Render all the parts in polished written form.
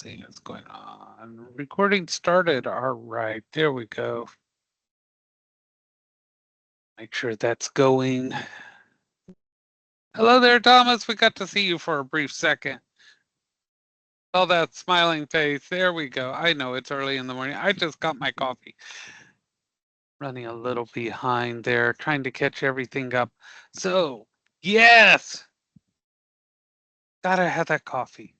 See what's going on. Recording started. All right, there we go. Make sure that's going. Hello there, Thomas. We got to see you for a brief second. Oh, that smiling face. There we go. I know it's early in the morning. I just got my coffee. Running a little behind there, trying to catch everything up. So, yes, gotta have that coffee.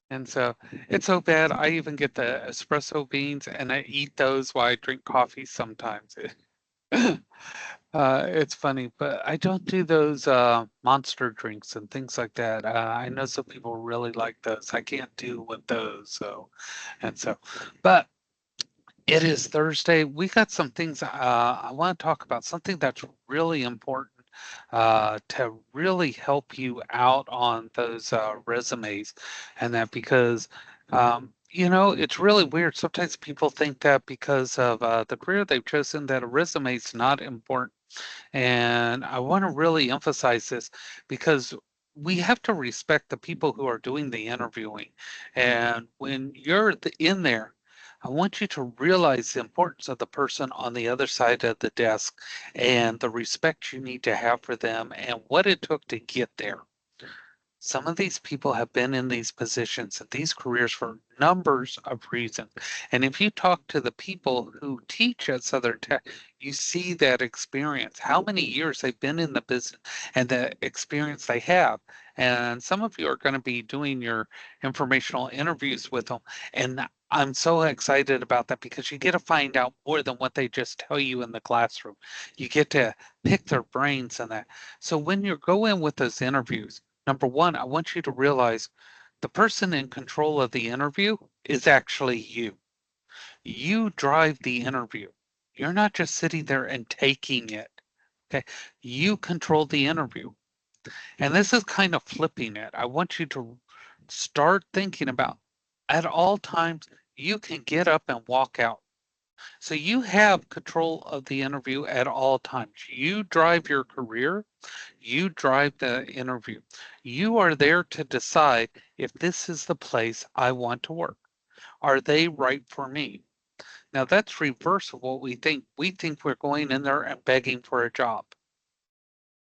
And so it's so bad. I even get the espresso beans and I eat those while I drink coffee sometimes. It's funny, but I don't do those monster drinks and things like that. I know some people really like those. I can't do with those. So, but it is Thursday. We got some things I want to talk about, something that's really important to really help you out on those resumes and that because, it's really weird. Sometimes people think that because of the career they've chosen, that a resume is not important. And I want to really emphasize this because we have to respect the people who are doing the interviewing. And when you're in there, I want you to realize the importance of the person on the other side of the desk and the respect you need to have for them and what it took to get there. Some of these people have been in these positions and these careers for numbers of reasons. And if you talk to the people who teach at Southern Tech, you see that experience, how many years they've been in the business and the experience they have. And some of you are going to be doing your informational interviews with them. And I'm so excited about that because you get to find out more than what they just tell you in the classroom. You get to pick their brains and that. So when you go in with those interviews, number one, I want you to realize the person in control of the interview is actually you. You drive the interview. You're not just sitting there and taking it. Okay. You control the interview. And this is kind of flipping it. I want you to start thinking about at all times, you can get up and walk out. So you have control of the interview at all times. You drive your career, you drive the interview. You are there to decide if this is the place I want to work. Are they right for me? Now that's reverse of what we think. We think we're going in there and begging for a job.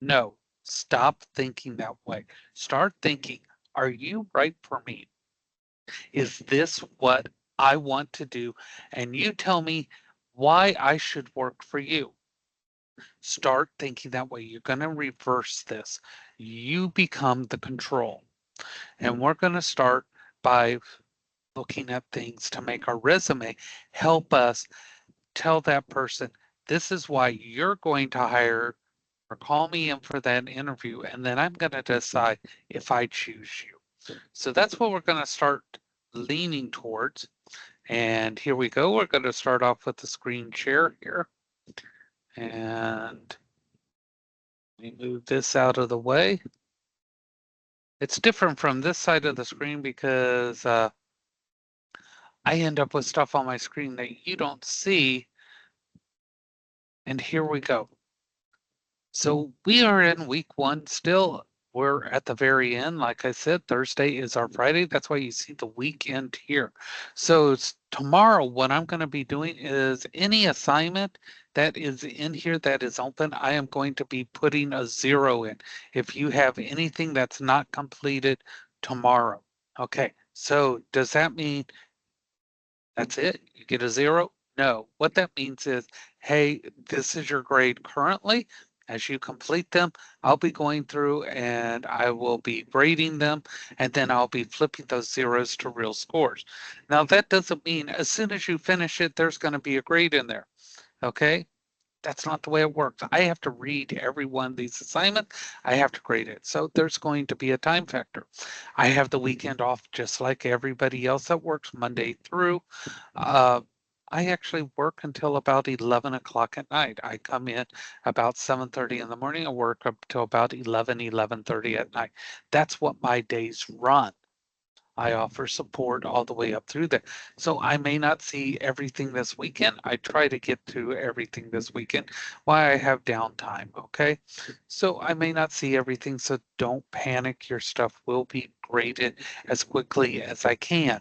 No, stop thinking that way. Start thinking, are you right for me? Is this what I want to do? And you tell me why I should work for you. Start thinking that way. You're going to reverse this. You become the control. And we're going to start by looking at things to make our resume help us tell that person, this is why you're going to hire or call me in for that interview. And then I'm going to decide if I choose you. So that's what we're going to start leaning towards. And here we go. We're going to start off with the screen share here. And let me move this out of the way. It's different from this side of the screen because I end up with stuff on my screen that you don't see. And here we go. So we are in week one still. We're at the very end. Like I said, Thursday is our Friday. That's why you see the weekend here. So tomorrow, what I'm going to be doing is any assignment that is in here that is open, I am going to be putting a 0 in. If you have anything that's not completed tomorrow. Okay, so does that mean that's it? You get a 0? No. What that means is, hey, this is your grade currently. As you complete them, I'll be going through and I will be grading them, and then I'll be flipping those zeros to real scores. Now, that doesn't mean as soon as you finish it, there's going to be a grade in there. Okay? That's not the way it works. I have to read every one of these assignments. I have to grade it. So there's going to be a time factor. I have the weekend off just like everybody else that works Monday through. Uh, I actually work until about 11 o'clock at night. I come in about 7:30 in the morning and work up till about 11:30 at night. That's what my days run. I offer support all the way up through there. So I may not see everything this weekend. I try to get to everything this weekend while I have downtime, okay? So I may not see everything, so don't panic. Your stuff will be graded as quickly as I can.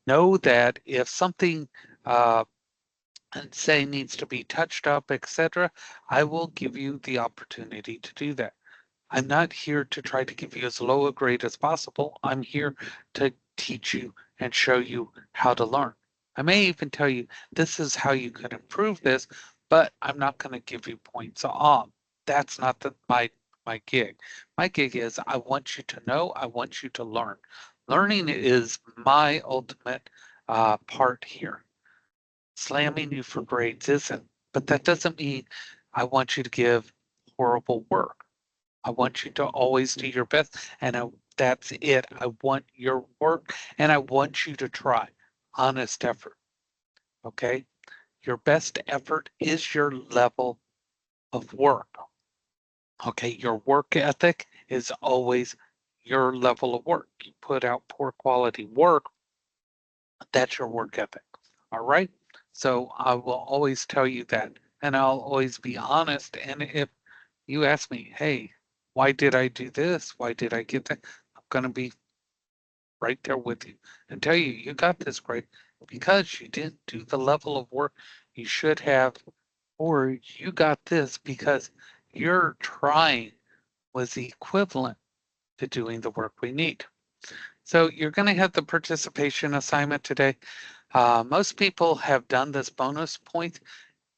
Know that if something and say needs to be touched up, etc., I will give you the opportunity to do that. I'm not here to try to give you as low a grade as possible. I'm here to teach you and show you how to learn. I may even tell you this is how you can improve this, but I'm not going to give you points off. That's not my gig. My gig is I want you to know, I want you to learn. Learning is my ultimate part here. Slamming you for grades isn't, but that doesn't mean I want you to give horrible work. I want you to always do your best, and that's it. I want your work, and I want you to try. Honest effort, okay? Your best effort is your level of work, okay? Your work ethic is always your level of work. You put out poor quality work, that's your work ethic, all right? So I will always tell you that, and I'll always be honest. And if you ask me, hey, why did I do this? Why did I get that? I'm going to be right there with you and tell you, you got this great because you didn't do the level of work you should have, or you got this because your trying was equivalent to doing the work we need. So you're going to have the participation assignment today. Most people have done this bonus point.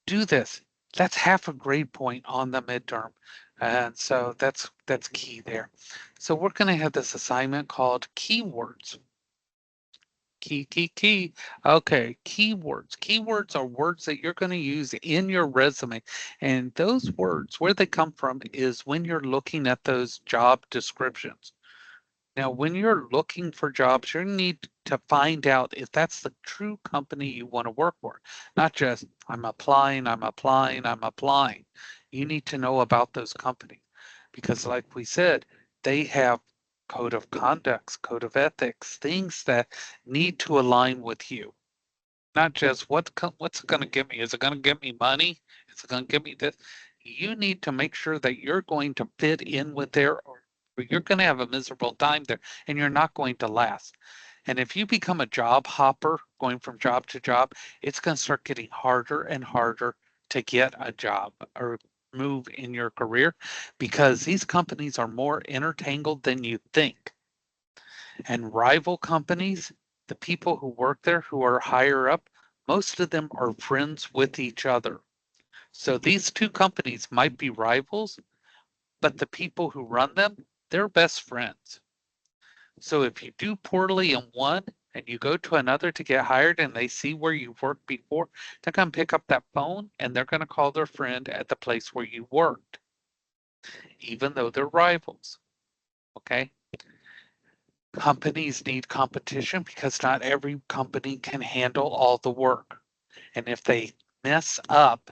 Do this. That's half a grade point on the midterm. And so that's key there. So we're going to have this assignment called keywords. Key. Okay, keywords. Keywords are words that you're going to use in your resume. And those words, where they come from is when you're looking at those job descriptions. Now, when you're looking for jobs, you need to find out if that's the true company you want to work for, not just I'm applying, I'm applying, I'm applying. You need to know about those companies because, like we said, they have code of conducts, code of ethics, things that need to align with you. Not just what's it going to give me? Is it going to give me money? Is it going to give me this? You need to make sure that you're going to fit in with there, or you're going to have a miserable time there and you're not going to last. And if you become a job hopper going from job to job, it's going to start getting harder and harder to get a job or move in your career because these companies are more intertangled than you think. And rival companies, the people who work there who are higher up, most of them are friends with each other. So these two companies might be rivals, but the people who run them, they're best friends. So if you do poorly in one and you go to another to get hired and they see where you've worked before, they're going to pick up that phone and they're going to call their friend at the place where you worked, even though they're rivals. Okay? Companies need competition because not every company can handle all the work. And if they mess up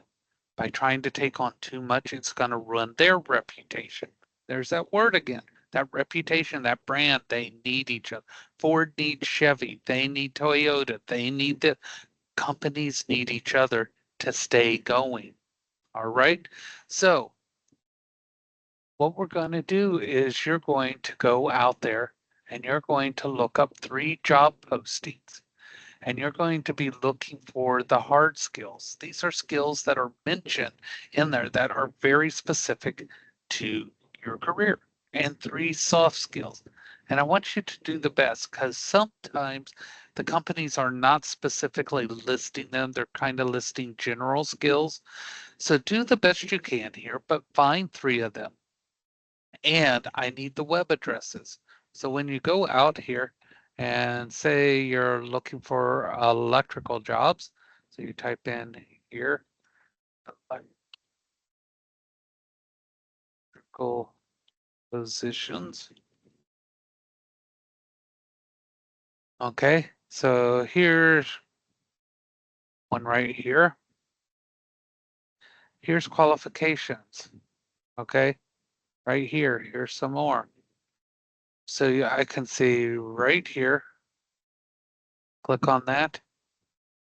by trying to take on too much, it's going to ruin their reputation. There's that word again. That reputation, that brand, they need each other. Ford needs Chevy. They need Toyota. They need the companies need each other to stay going. All right. So what we're going to do is you're going to go out there and you're going to look up 3 job postings and you're going to be looking for the hard skills. These are skills that are mentioned in there that are very specific to your career, and 3 soft skills. And I want you to do the best because sometimes the companies are not specifically listing them, they're kind of listing general skills. So do the best you can here, but find 3 of them. And I need the web addresses. So when you go out here and say you're looking for electrical jobs, so you type in here, electrical positions. Okay, so here's one right here. Here's qualifications. Okay, right here. Here's some more. So yeah, I can see right here, click on that.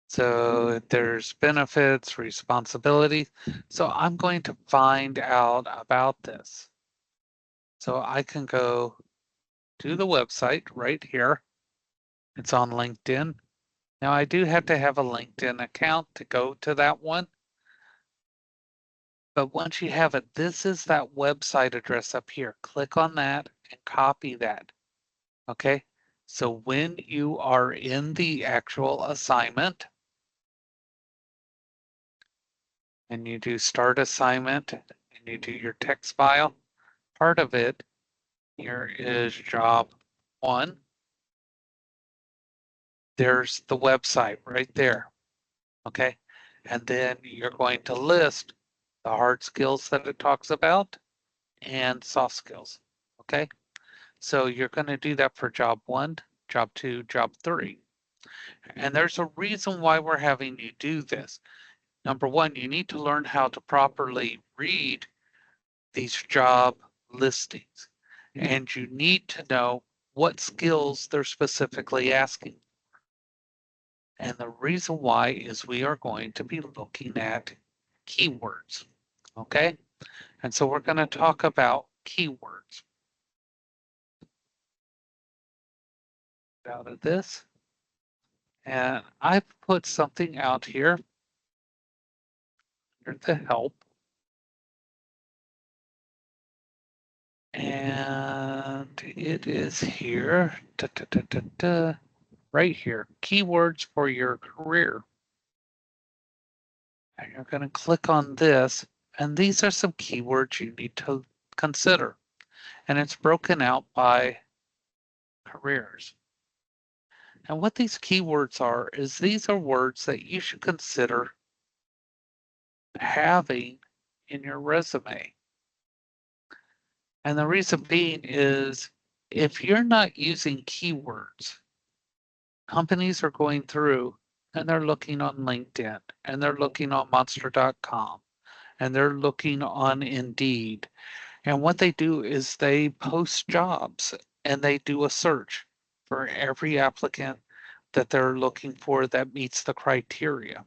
So there's benefits, responsibility. So I'm going to find out about this. So I can go to the website right here. It's on LinkedIn. Now I do have to have a LinkedIn account to go to that one. But once you have it, this is that website address up here. Click on that and copy that. Okay. So when you are in the actual assignment and you do start assignment and you do your text file, part of it here is job 1. There's the website right there. Okay. And then you're going to list the hard skills that it talks about and soft skills. Okay. So you're going to do that for job 1, job 2, job 3. And there's a reason why we're having you do this. Number 1, you need to learn how to properly read these job listings. And you need to know what skills they're specifically asking. And the reason why is we are going to be looking at keywords. Okay? And so we're going to talk about keywords. Out of this. And I've put something out here under the help. And it is here, right here, keywords for your career. And you're going to click on this, and these are some keywords you need to consider. And it's broken out by careers. And what these keywords are is these are words that you should consider having in your resume. And the reason being is if you're not using keywords, companies are going through and they're looking on LinkedIn and they're looking on monster.com and they're looking on Indeed. And what they do is they post jobs and they do a search for every applicant that they're looking for that meets the criteria.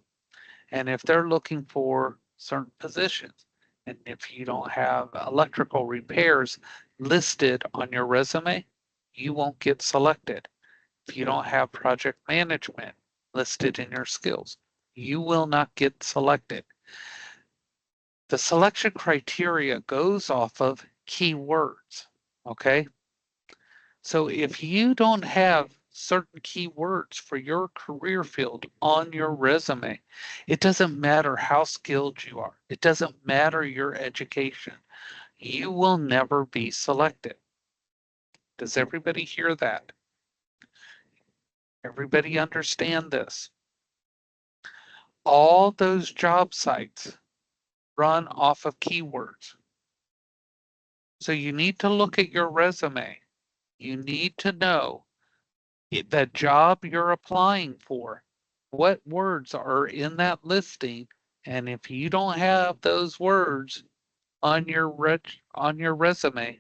And if they're looking for certain positions, and if you don't have electrical repairs listed on your resume, you won't get selected. If you don't have project management listed in your skills, you will not get selected. The selection criteria goes off of keywords, okay? So if you don't have certain keywords for your career field on your resume, it doesn't matter how skilled you are. It doesn't matter your education. You will never be selected. Does everybody hear that? Everybody understand this? All those job sites run off of keywords. So you need to look at your resume. You need to know the job you're applying for, what words are in that listing, and if you don't have those words on your resume,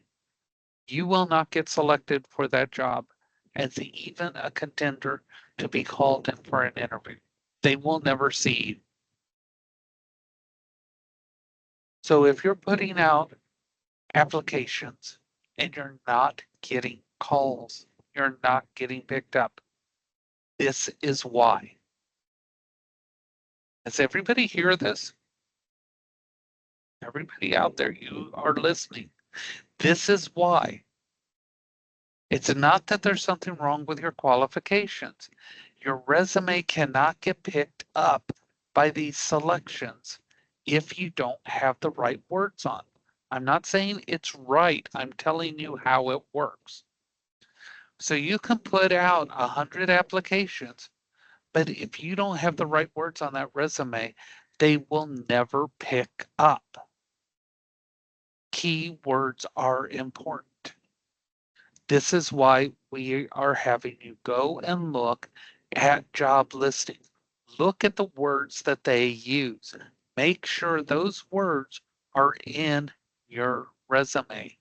you will not get selected for that job as even a contender to be called in for an interview. They will never see you. So if you're putting out applications and you're not getting calls, you're not getting picked up, this is why. Does everybody hear this? Everybody out there, you are listening. This is why. It's not that there's something wrong with your qualifications. Your resume cannot get picked up by these selections if you don't have the right words on. I'm not saying it's right. I'm telling you how it works. So you can put out 100 applications, but if you don't have the right words on that resume, they will never pick up. Keywords are important. This is why we are having you go and look at job listings. Look at the words that they use. Make sure those words are in your resume.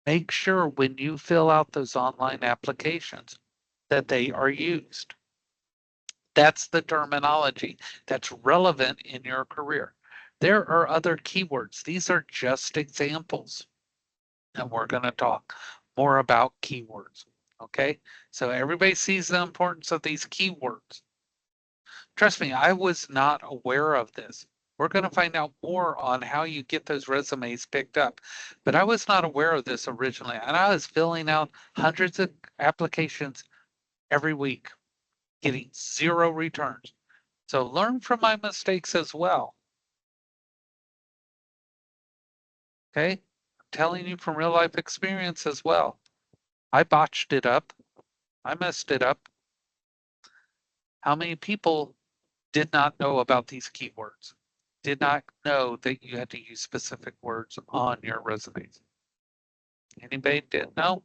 Make sure when you fill out those online applications that they are used. That's the terminology that's relevant in your career. There are other keywords. These are just examples. And we're going to talk more about keywords. Okay, so everybody sees the importance of these keywords. Trust me, I was not aware of this. We're going to find out more on how you get those resumes picked up. But I was not aware of this originally, and I was filling out hundreds of applications every week, getting zero returns. So learn from my mistakes as well. Okay, I'm telling you from real life experience as well. I botched it up. I messed it up. How many people did not know about these keywords? Did not know that you had to use specific words on your resumes? Anybody did know?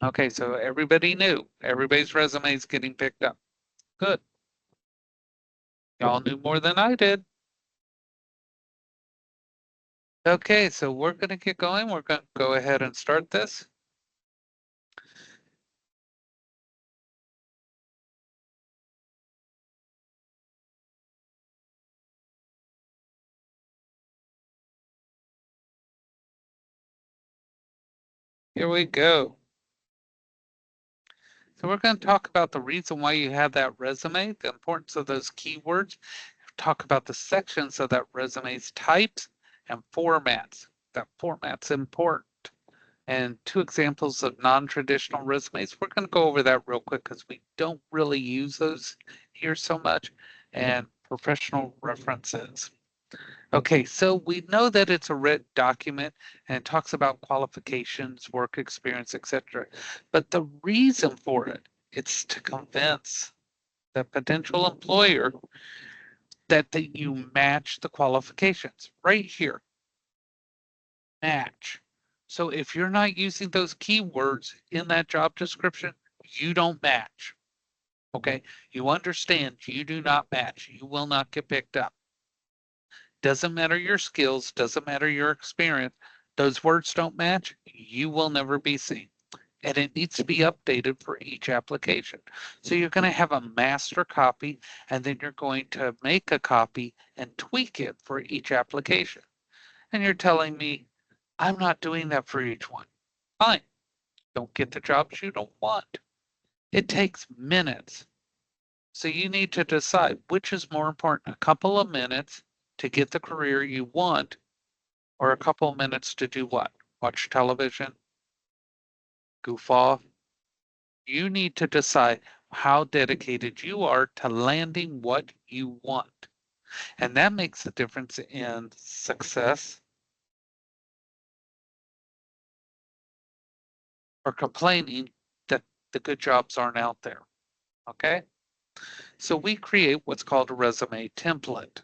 Okay, so everybody knew. Everybody's resume is getting picked up. Good. Y'all knew more than I did. Okay, so we're going to get going. We're going to go ahead and start this. Here we go. So we're going to talk about the reason why you have that resume, the importance of those keywords, talk about the sections of that resume's types and formats. That format's important. And two examples of non-traditional resumes. We're going to go over that real quick because we don't really use those here so much. And professional references. Okay, so we know that it's a written document and it talks about qualifications, work experience, etc. But the reason for it, it's to convince the potential employer that you match the qualifications right here. Match. So if you're not using those keywords in that job description, you don't match. Okay, you understand you do not match. You will not get picked up. Doesn't matter your skills, doesn't matter your experience. Those words don't match, you will never be seen. And it needs to be updated for each application. So you're going to have a master copy, and then you're going to make a copy and tweak it for each application. And you're telling me, I'm not doing that for each one. Fine. Don't get the jobs you don't want. It takes minutes. So you need to decide which is more important, a couple of minutes to get the career you want, or a couple of minutes to do what? Watch television, goof off. You need to decide how dedicated you are to landing what you want. And that makes a difference in success or complaining that the good jobs aren't out there. Okay? So we create what's called a resume template.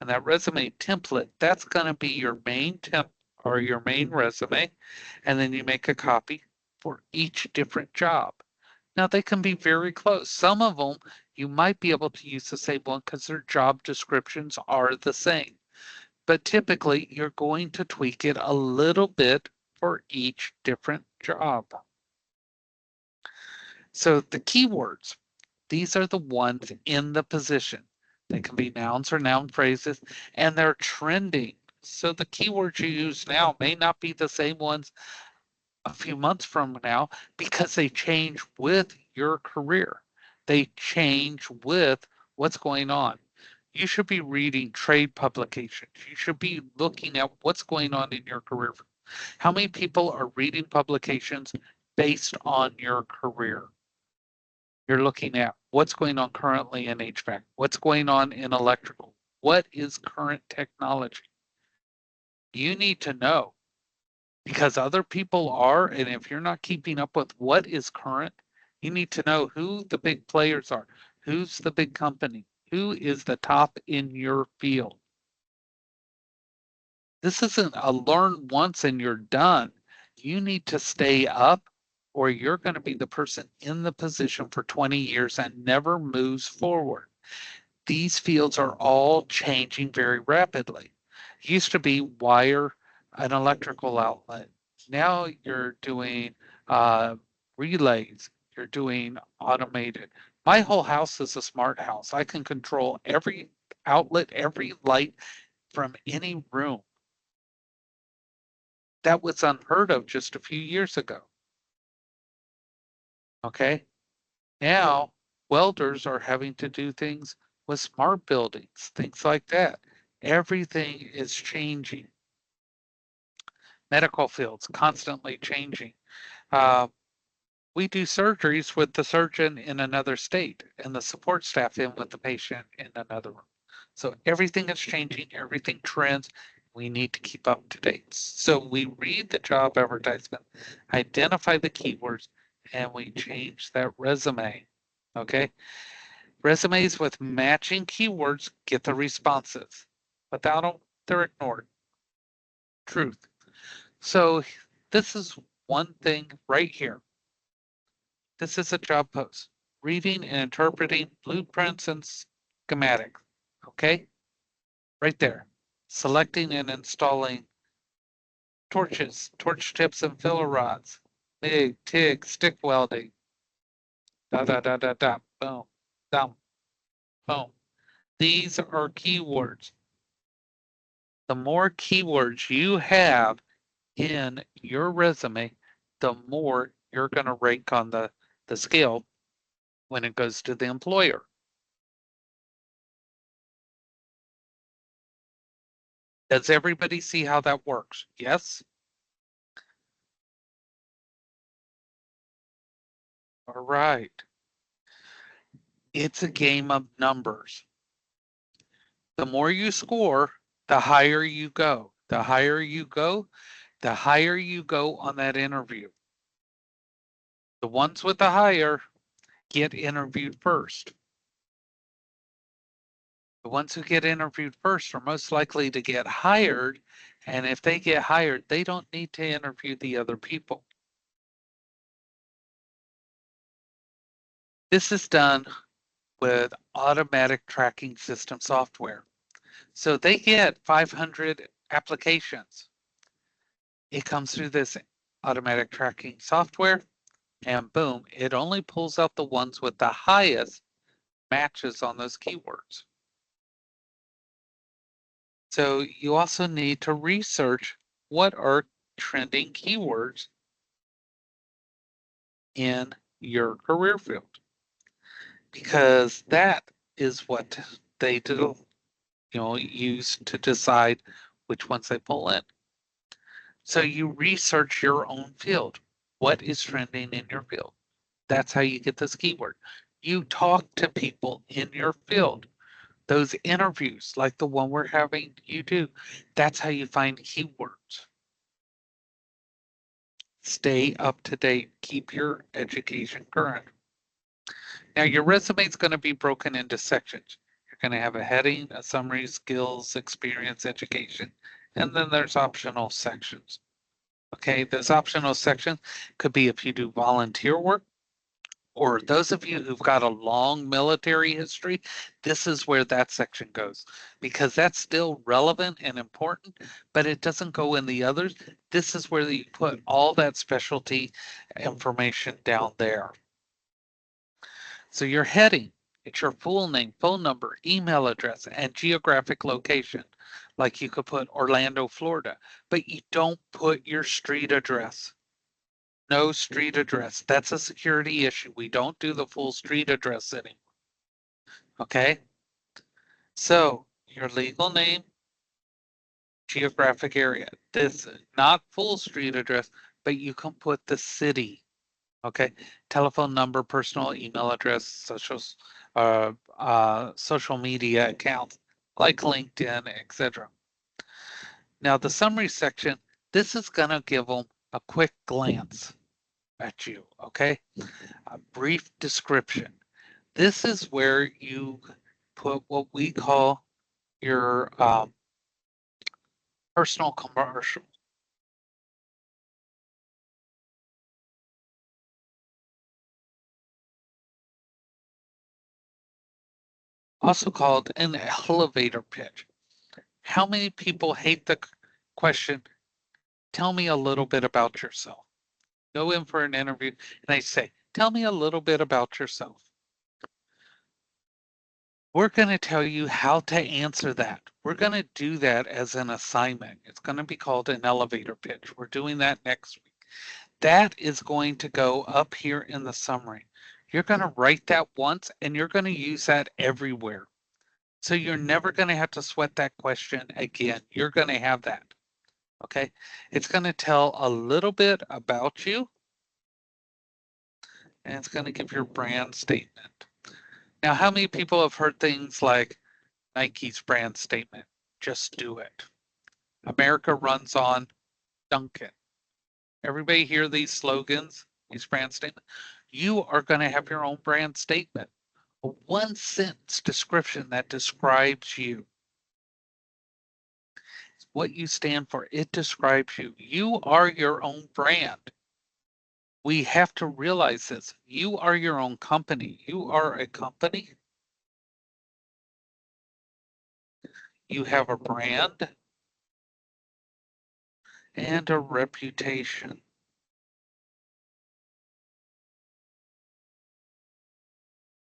And that resume template, that's going to be your main temp or your main resume. And then you make a copy for each different job. Now they can be very close. Some of them you might be able to use the same one because their job descriptions are the same. But typically you're going to tweak it a little bit for each different job. So the keywords, these are the ones in the position. They can be nouns or noun phrases, and they're trending. So the keywords you use now may not be the same ones a few months from now because they change with your career. They change with what's going on. You should be reading trade publications. You should be looking at what's going on in your career. How many people are reading publications based on your career? You're looking at what's going on currently in HVAC, what's going on in electrical, what is current technology. You need to know because other people are, and if you're not keeping up with what is current, you need to know who the big players are, who's the big company, who is the top in your field. This isn't a learn once and you're done. You need to stay up or you're going to be the person in the position for 20 years and never moves forward. These fields are all changing very rapidly. It used to be wire an electrical outlet. Now you're doing relays. You're doing automated. My whole house is a smart house. I can control every outlet, every light from any room. That was unheard of just a few years ago. Okay. Now welders are having to do things with smart buildings, things like that. Everything is changing. Medical fields constantly changing. Uh, we do surgeries with the surgeon in another state and the support staff in with the patient in another room. So everything is changing, everything trends. We need to keep up to date. So we read the job advertisement, identify the keywords, and we change that resume. Okay. Resumes with matching keywords get the responses. Without them, they're ignored. Truth. So this is one thing right here. This is a job post. Reading and interpreting blueprints and schematics. Okay? Right there. Selecting and installing torches, torch tips and filler rods. MIG, TIG, stick welding. Da da da da da. Boom. Dum. Boom. These are keywords. The more keywords you have in your resume, the more you're going to rank on the scale when it goes to the employer. Does everybody see how that works? Yes? All right. It's a game of numbers. The more you score, the higher you go. The higher you go, the higher you go on that interview. The ones with the higher get interviewed first. The ones who get interviewed first are most likely to get hired. And if they get hired, they don't need to interview the other people. This is done with automatic tracking system software. So they get 500 applications. It comes through this automatic tracking software, and boom, it only pulls out the ones with the highest matches on those keywords. So you also need to research what are trending keywords in your career field, because that is what they do, use to decide which ones they pull in. So you research your own field. What is trending in your field? That's how you get this keyword. You talk to people in your field. Those interviews, like the one we're having you do, that's how you find keywords. Stay up to date. Keep your education current. Now, your resume is going to be broken into sections. You're going to have a heading, a summary, skills, experience, education, and then there's optional sections. Okay, those optional sections could be if you do volunteer work, or those of you who've got a long military history, this is where that section goes, because that's still relevant and important, but it doesn't go in the others. This is where you put all that specialty information down there. So your heading, it's your full name, phone number, email address, and geographic location. Like you could put Orlando, Florida, but you don't put your street address. No street address. That's a security issue. We don't do the full street address anymore. Okay? So your legal name, geographic area. This not full street address, but you can put the city. Okay? Telephone number, personal email address, social media accounts like LinkedIn, etc. Now the summary section, this is going to give them a quick glance at you. Okay? A brief description. This is where you put what we call your personal commercial, also called an elevator pitch. How many people hate the question, tell me a little bit about yourself. Go in for an interview and they say, tell me a little bit about yourself. We're going to tell you how to answer that. We're going to do that as an assignment. It's going to be called an elevator pitch. We're doing that next week. That is going to go up here in the summary. You're going to write that once and you're going to use that everywhere. So you're never going to have to sweat that question again. You're going to have that. Okay. It's going to tell a little bit about you and it's going to give your brand statement. Now, how many people have heard things like Nike's brand statement? Just do it. America runs on Dunkin'. Everybody hear these slogans, these brand statements? You are going to have your own brand statement, a one sentence description that describes you. It's what you stand for. It describes you. You are your own brand. We have to realize this. You are your own company. You are a company. You have a brand and a reputation.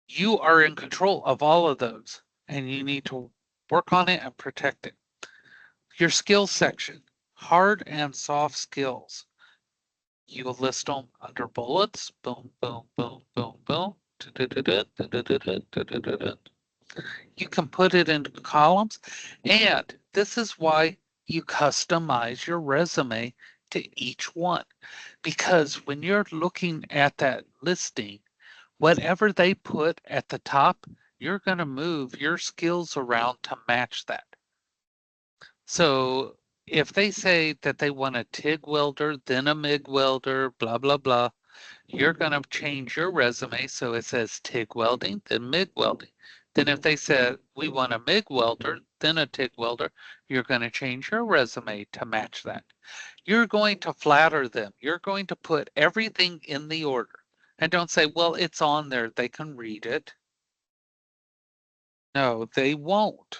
You are in control of all of those, and you need to work on it and protect it. Your skills section, hard and soft skills. You will list them under bullets. Boom, boom, boom, boom, boom. You can put it into columns, and this is why you customize your resume to each one. Because when you're looking at that listing, whatever they put at the top, you're going to move your skills around to match that. So if they say that they want a TIG welder, then a MIG welder, blah, blah, blah, you're going to change your resume so it says TIG welding, then MIG welding. Then if they said we want a MIG welder, then a TIG welder, you're going to change your resume to match that. You're going to flatter them. You're going to put everything in the order. And don't say, well, it's on there. They can read it. No, they won't.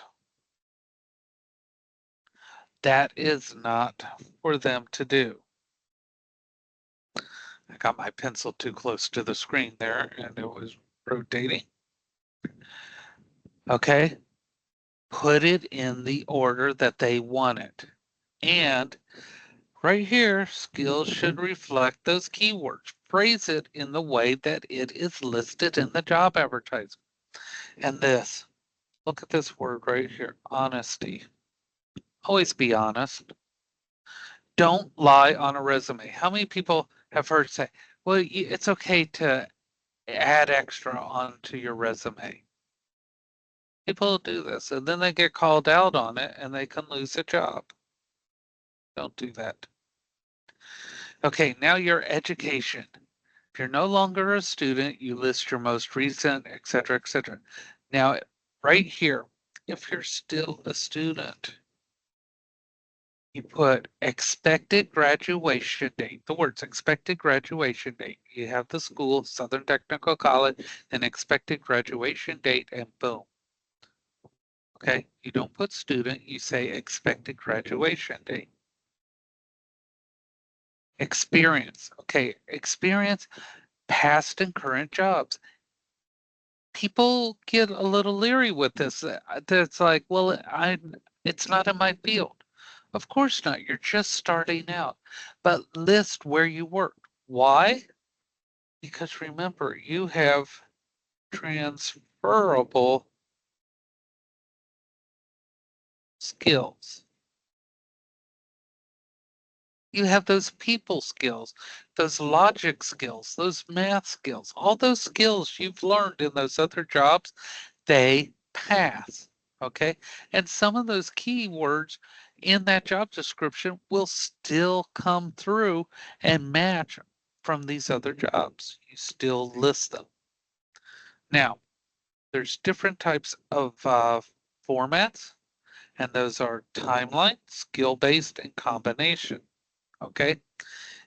That is not for them to do. I got my pencil too close to the screen there and it was rotating. Okay. Put it in the order that they want it. And right here, skills should reflect those keywords. Phrase it in the way that it is listed in the job advertisement. And this, look at this word right here, honesty. Always be honest. Don't lie on a resume. How many people have heard say, well, it's okay to add extra onto your resume? People do this and then they get called out on it and they can lose a job. Don't do that. Okay, now your education. If you're no longer a student, you list your most recent, et cetera, et cetera. Now, right here, if you're still a student, you put expected graduation date, the words expected graduation date. You have the school, Southern Technical College, then expected graduation date, and boom. Okay, you don't put student, you say expected graduation date. Experience, okay, experience, past and current jobs. People get a little leery with this. It's like, well, it's not in my field. Of course not. You're just starting out. But list where you worked. Why? Because remember, you have transferable skills. You have those people skills, those logic skills, those math skills, all those skills you've learned in those other jobs, they pass. Okay. And some of those keywords in that job description will still come through and match from these other jobs. You still list them. Now, there's different types of formats, and those are timeline, skill-based, and combination. Okay.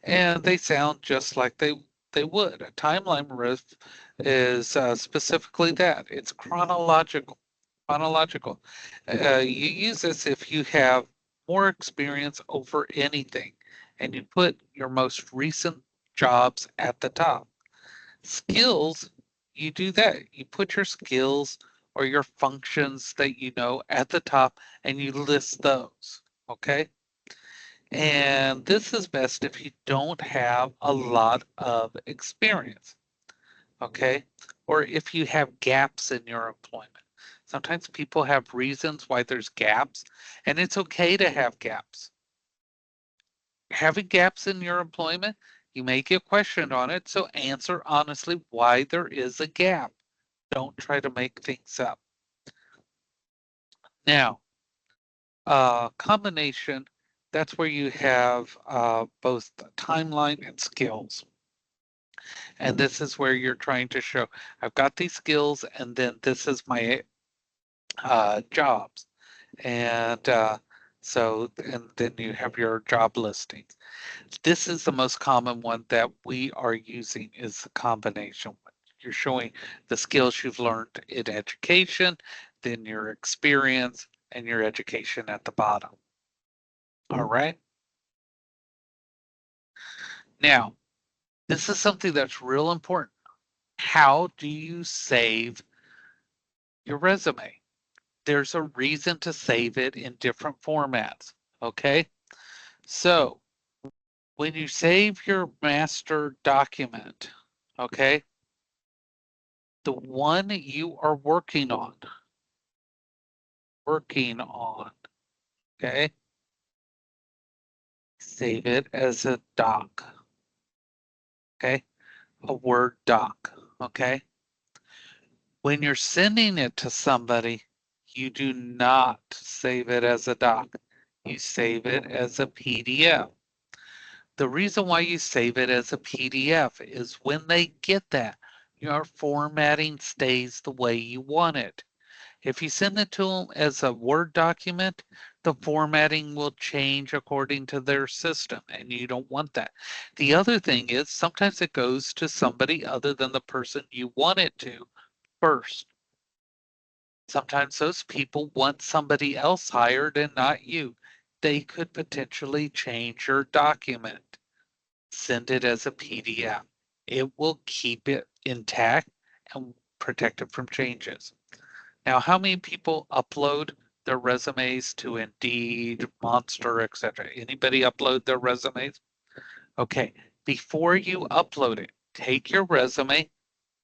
And they sound just like they would. A timeline riff is specifically that. It's chronological. You use this if you have more experience over anything. and you put your most recent jobs at the top. Skills, you do that. You put your skills or your functions that you know at the top and you list those. Okay. And this is best if you don't have a lot of experience. Okay. Or if you have gaps in your employment. Sometimes people have reasons why there's gaps, and it's okay to have gaps. Having gaps in your employment, you may get questioned on it, so answer honestly why there is a gap. Don't try to make things up. Now, combination, that's where you have both timeline and skills. And this is where you're trying to show, I've got these skills, and then this is my jobs. And and then you have your job listing. This is the most common one that we are using is the combination one. You're showing the skills you've learned in education, then your experience and your education at the bottom. All right. Now, this is something that's real important. How do you save your resume? There's a reason to save it in different formats. Okay. So when you save your master document, okay, the one you are working on, okay, save it as a doc, okay, a Word doc, okay. When you're sending it to somebody, you do not save it as a doc. You save it as a PDF. The reason why you save it as a PDF is when they get that, your formatting stays the way you want it. If you send it to them as a Word document, the formatting will change according to their system, and you don't want that. The other thing is sometimes it goes to somebody other than the person you want it to first. Sometimes those people want somebody else hired and not you. They could potentially change your document. Send it as a PDF. It will keep it intact and protect it from changes. Now, how many people upload their resumes to Indeed, Monster, etc.? Anybody upload their resumes? Okay, before you upload it, take your resume,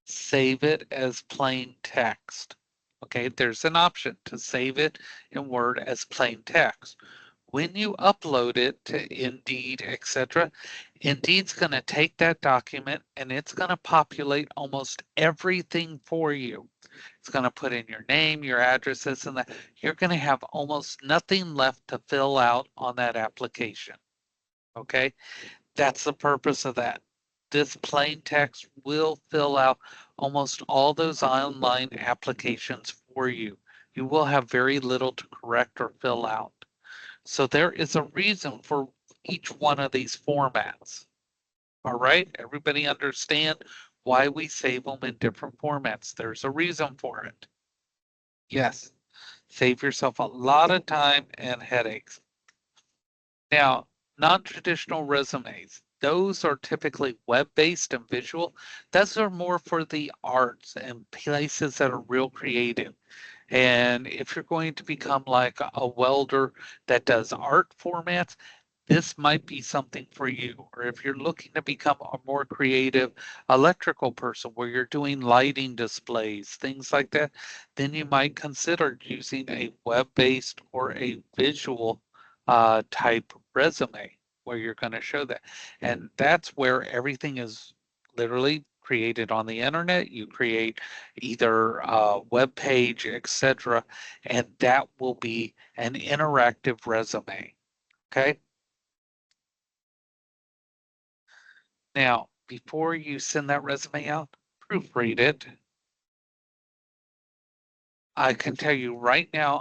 save it as plain text. Okay, there's an option to save it in Word as plain text. When you upload it to Indeed, etc., Indeed's going to take that document and it's going to populate almost everything for you. It's going to put in your name, your address, this and that. You're going to have almost nothing left to fill out on that application. Okay, that's the purpose of that. This plain text will fill out almost all those online applications for you. You will have very little to correct or fill out. So there is a reason for each one of these formats. All right, everybody understand why we save them in different formats. There's a reason for it. Yes, save yourself a lot of time and headaches. Now, non-traditional resumes, those are typically web-based and visual. Those are more for the arts and places that are real creative. And if you're going to become like a welder that does art formats, this might be something for you. Or if you're looking to become a more creative electrical person where you're doing lighting displays, things like that, then you might consider using a web-based or a visual type resume where you're going to show that. And that's where everything is literally created on the internet. You create either a web page, etc., and that will be an interactive resume. Okay. Now, before you send that resume out, proofread it. I can tell you right now,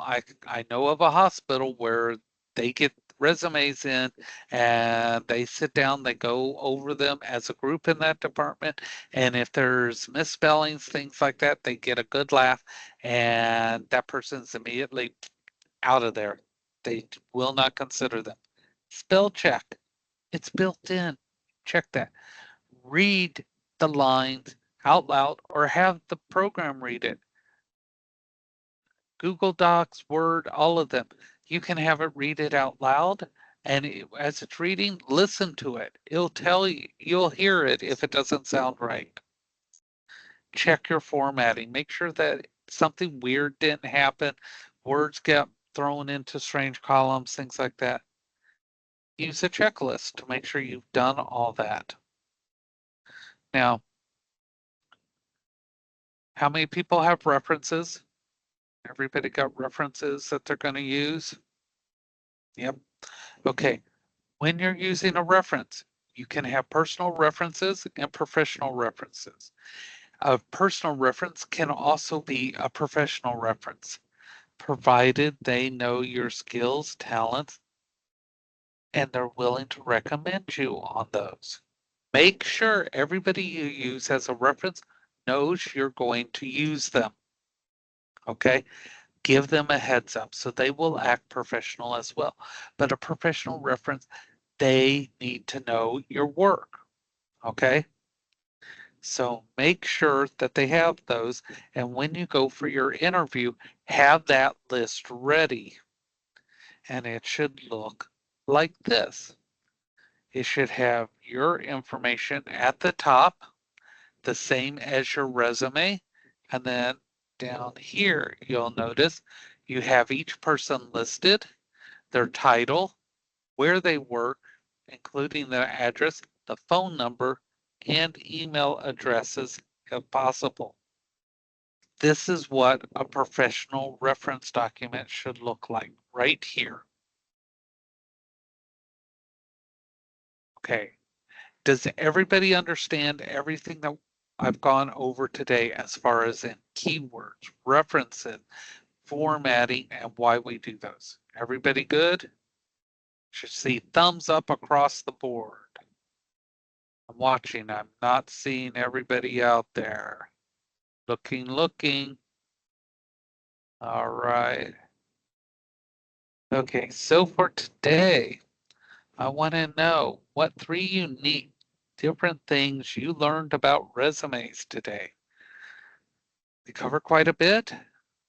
I know of a hospital where they get resumes in and they sit down, they go over them as a group in that department. And if there's misspellings, things like that, they get a good laugh and that person's immediately out of there. They will not consider them. Spell check. It's built in. Check that. Read the lines out loud or have the program read it. Google Docs, Word, all of them. You can have it read it out loud, and as it's reading, listen to it. It'll tell you, you'll hear it if it doesn't sound right. Check your formatting. Make sure that something weird didn't happen. Words get thrown into strange columns, things like that. Use a checklist to make sure you've done all that. Now, how many people have references? Everybody got references that they're going to use? Yep. Okay. When you're using a reference, you can have personal references and professional references. A personal reference can also be a professional reference, provided they know your skills, talents, and they're willing to recommend you on those. Make sure everybody you use as a reference knows you're going to use them. Okay? Give them a heads up so they will act professional as well. But a professional reference, they need to know your work. Okay? So make sure that they have those. And when you go for your interview, have that list ready. And it should look like this. It should have your information at the top, the same as your resume. And then down here, you'll notice you have each person listed, their title, where they work, including their address, the phone number, and email addresses if possible. This is what a professional reference document should look like right here. Okay. Does everybody understand everything that I've gone over today as far as in keywords, references, formatting, and why we do those? Everybody good? Should see thumbs up across the board. I'm watching. I'm not seeing everybody out there. Looking. All right. Okay, so for today, I want to know what 3 unique different things you learned about resumes today. We covered quite a bit,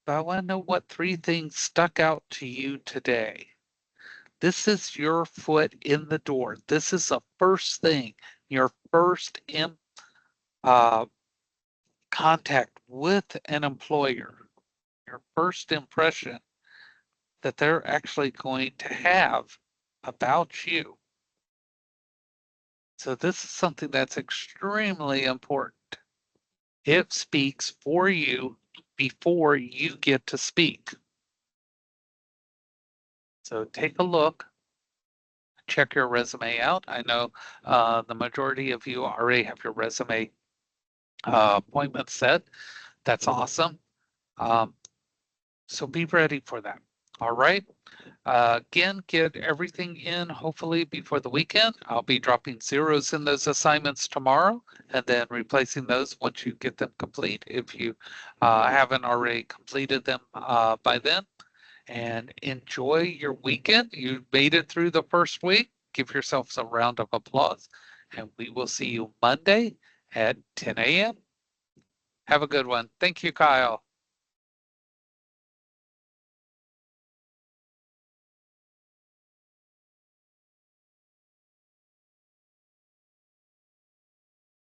but I want to know what 3 things stuck out to you today. This is your foot in the door. This is the first thing, your first uh, contact with an employer, your first impression that they're actually going to have about you. So this is something that's extremely important. It speaks for you before you get to speak. So take a look, check your resume out. I know the majority of you already have your resume appointment set. That's awesome. So be ready for that. All right. Again, get everything in hopefully before the weekend. I'll be dropping zeros in those assignments tomorrow and then replacing those once you get them complete if you haven't already completed them by then. And enjoy your weekend. You made it through the first week. Give yourselves a round of applause. And we will see you Monday at 10 a.m. Have a good one. Thank you, Kyle.